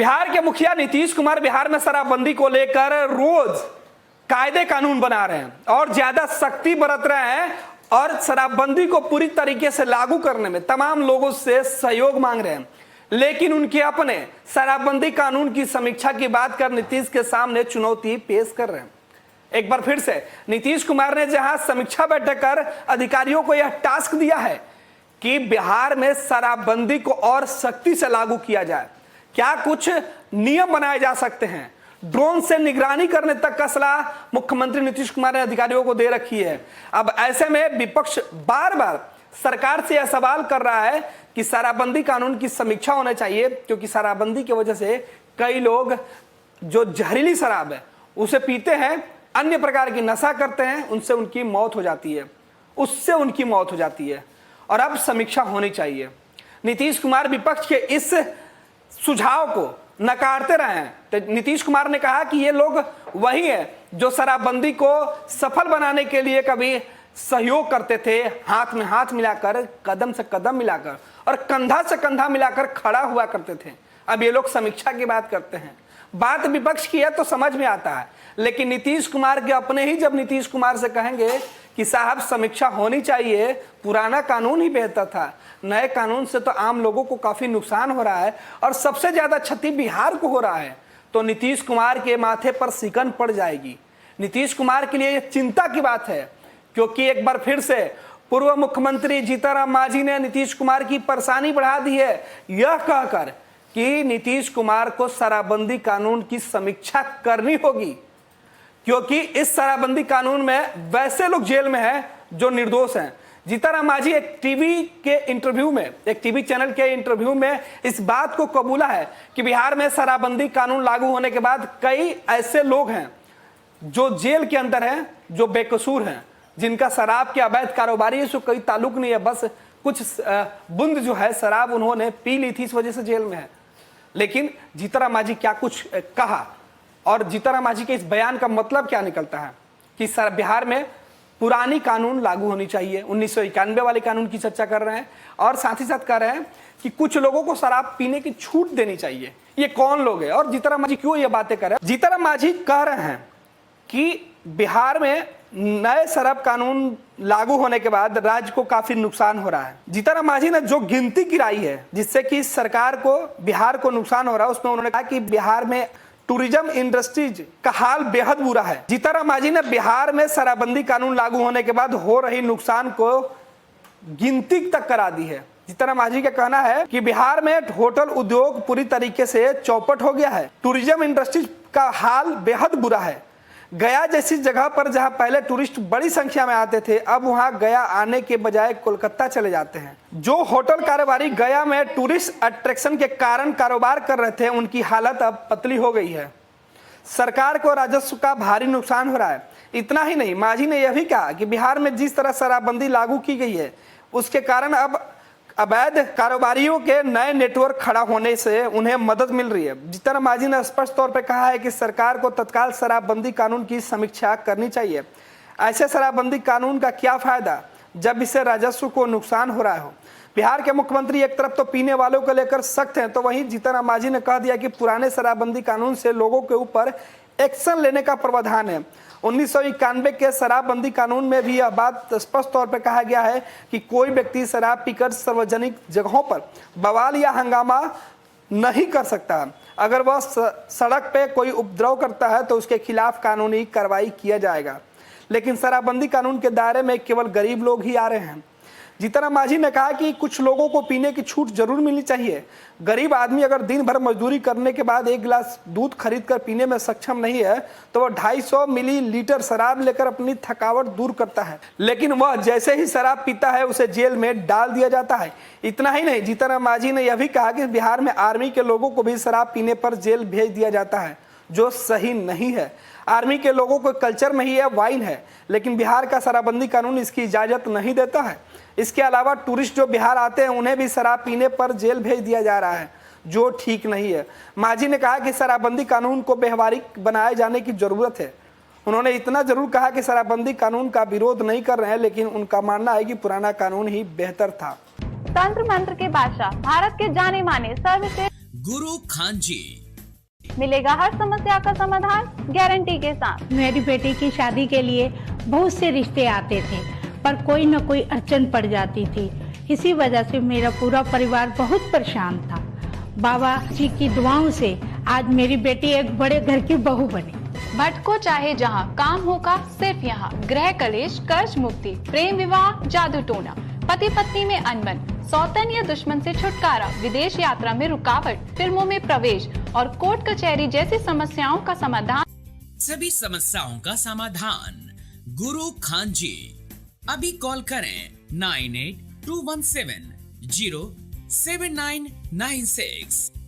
बिहार के मुखिया नीतीश कुमार बिहार में शराबबंदी को लेकर रोज कायदे कानून बना रहे हैं और ज्यादा सख्ती बरत रहे हैं और शराबबंदी को पूरी तरीके से लागू करने में तमाम लोगों से सहयोग मांग रहे हैं। लेकिन उनके अपने शराबबंदी कानून की समीक्षा की बात कर नीतीश के सामने चुनौती पेश कर रहे हैं। एक बार फिर से नीतीश कुमार ने जहां समीक्षा बैठक कर अधिकारियों को यह टास्क दिया है कि बिहार में शराबबंदी को और सख्ती से लागू किया जाए, क्या कुछ नियम बनाए जा सकते हैं, ड्रोन से निगरानी करने तक का सलाह मुख्यमंत्री नीतीश कुमार ने अधिकारियों को दे रखी है। अब ऐसे में विपक्ष बार बार सरकार से यह सवाल कर रहा है कि शराबबंदी कानून की समीक्षा होना चाहिए, क्योंकि शराबबंदी की वजह से कई लोग जो जहरीली शराब है उसे पीते हैं, अन्य प्रकार की नशा करते हैं, उससे उनकी मौत हो जाती है और अब समीक्षा होनी चाहिए। नीतीश कुमार विपक्ष के इस सुझाव को नकारते रहे हैं। तो नीतीश कुमार ने कहा कि ये लोग वही है जो शराबबंदी को सफल बनाने के लिए कभी सहयोग करते थे, हाथ में हाथ मिलाकर, कदम से कदम मिलाकर और कंधा से कंधा मिलाकर खड़ा हुआ करते थे। अब ये लोग समीक्षा की बात करते हैं। बात विपक्ष की है तो समझ में आता है, लेकिन नीतीश कुमार के अपने ही जब नीतीश कुमार से कहेंगे कि साहब समीक्षा होनी चाहिए, पुराना कानून ही बेहतर था, नए कानून से तो आम लोगों को काफी नुकसान हो रहा है और सबसे ज्यादा क्षति बिहार को हो रहा है, तो नीतीश कुमार के माथे पर सिकन पड़ जाएगी। नीतीश कुमार के लिए यह चिंता की बात है, क्योंकि एक बार फिर से पूर्व मुख्यमंत्री जीतनराम मांझी ने नीतीश कुमार की परेशानी बढ़ा दी है, यह कहकर कि नीतीश कुमार को शराबबंदी कानून की समीक्षा करनी होगी, क्योंकि इस शराबबंदी कानून में वैसे लोग जेल में हैं जो निर्दोष हैं। जीतनराम मांझी एक टीवी चैनल के इंटरव्यू में इस बात को कबूला है कि बिहार में शराबबंदी कानून लागू होने के बाद कई ऐसे लोग हैं जो जेल के अंदर हैं, जो बेकसूर हैं, जिनका शराब के अवैध कारोबारी से कोई ताल्लुक नहीं है, बस कुछ बूंद जो है शराब उन्होंने पी ली थी, इस वजह से जेल में है। लेकिन जीतनराम मांझी क्या कुछ कहा और जीतनराम मांझी के इस बयान का मतलब क्या निकलता है कि बिहार में पुरानी कानून लागू होनी चाहिए, 1991 वाले कानून की चर्चा कर रहे हैं और साथ ही साथ कह रहे हैं कि कुछ लोगों को शराब पीने की छूट देनी चाहिए। ये कौन लोग हैं और जीतनराम मांझी क्यों ये बातें कर रहे हैं? जीतनराम मांझी कह रहे हैं कि बिहार में नए शराब कानून लागू होने के बाद राज्य को काफी नुकसान हो रहा है। जीतनराम मांझी ने जो गिनती गिराई है जिससे कि सरकार को, बिहार को नुकसान हो रहा है, उसमें उन्होंने कहा कि बिहार में टूरिज्म इंडस्ट्रीज का हाल बेहद बुरा है। जीतनराम मांझी ने बिहार में शराबबंदी कानून लागू होने के बाद हो रही नुकसान को गिनती तक करा दी है। जीतनराम मांझी का कहना है कि बिहार में होटल उद्योग पूरी तरीके से चौपट हो गया है, टूरिज्म इंडस्ट्रीज का हाल बेहद बुरा है। गया जैसी जगह पर जहां पहले टूरिस्ट बड़ी संख्या में आते थे, अब वहां गया आने के बजाय कोलकाता चले जाते हैं। जो होटल कारोबारी गया में टूरिस्ट अट्रैक्शन के कारण कारोबार कर रहे थे, उनकी हालत अब पतली हो गई है। सरकार को राजस्व का भारी नुकसान हो रहा है। इतना ही नहीं, मांझी ने यह भी कहा कि बिहार में जिस तरह शराबबंदी लागू की गई है, उसके कारण अब अवैध कारोबारियों के नए नेटवर्क खड़ा होने से उन्हें मदद मिल रही है। जीतनराम मांझी ने स्पष्ट तौर पर कहा है कि सरकार को तत्काल शराबबंदी कानून की समीक्षा करनी चाहिए। ऐसे शराबबंदी कानून का क्या फायदा जब इससे राजस्व को नुकसान हो रहा हो। बिहार के मुख्यमंत्री एक तरफ तो पीने वालों को लेकर सख्त हैं, तो वहीं जीतनराम मांझी ने कह दिया कि पुराने शराबबंदी कानून से लोगों के ऊपर एक्शन लेने का प्रावधान है। 1991 के शराबबंदी कानून में भी यह बात स्पष्ट तौर पर कहा गया है कि कोई व्यक्ति शराब पीकर सार्वजनिक जगहों पर बवाल या हंगामा नहीं कर सकता। अगर वह सड़क पे कोई उपद्रव करता है तो उसके खिलाफ कानूनी कार्रवाई किया जाएगा। लेकिन शराबबंदी कानून के दायरे में केवल गरीब लोग ही आ रहे हैं। जीतनराम मांझी ने कहा कि कुछ लोगों को पीने की छूट जरूर मिलनी चाहिए। गरीब आदमी अगर दिन भर मजदूरी करने के बाद एक गिलास दूध खरीद कर पीने में सक्षम नहीं है, तो वह 250 मिलीलीटर शराब लेकर अपनी थकावट दूर करता है, लेकिन वह जैसे ही शराब पीता है उसे जेल में डाल दिया जाता है। इतना ही नहीं, जीतनराम मांझी ने यह भी कहा कि बिहार में आर्मी के लोगों को भी शराब पीने पर जेल भेज दिया जाता है, जो सही नहीं है। आर्मी के लोगों को कल्चर में ही है, वाइन है, लेकिन बिहार का शराबबंदी कानून इसकी इजाजत नहीं देता है। इसके अलावा टूरिस्ट जो बिहार आते हैं उन्हें भी शराब पीने पर जेल भेज दिया जा रहा है, जो ठीक नहीं है। मांझी ने कहा कि शराबबंदी कानून को व्यवहारिक बनाए जाने की जरूरत है। उन्होंने इतना जरूर कहा कि शराबबंदी कानून का विरोध नहीं कर रहे हैं, लेकिन उनका मानना है कि पुराना कानून ही बेहतर था। तंत्र मंत्र के बादशाह, भारत के जाने माने सर्वश्रेष्ठ गुरु खान जी मिलेगा हर समस्या का समाधान गारंटी के साथ। मेरी बेटी की शादी के लिए बहुत से रिश्ते आते थे, पर कोई न कोई अड़चन पड़ जाती थी। इसी वजह से मेरा पूरा परिवार बहुत परेशान था। बाबा जी की दुआओं से आज मेरी बेटी एक बड़े घर की बहू बनी। भटको चाहे जहां, काम होगा सिर्फ यहाँ। गृह कलेश, कर्ज मुक्ति, प्रेम विवाह, जादू टोना, पति पत्नी में अनबन, सौतन या दुश्मन से छुटकारा, विदेश यात्रा में रुकावट, फिल्मों में प्रवेश और कोर्ट कचहरी जैसी समस्याओं का समाधान। सभी समस्याओं का समाधान गुरु खान जी। अभी कॉल करें 9821707996।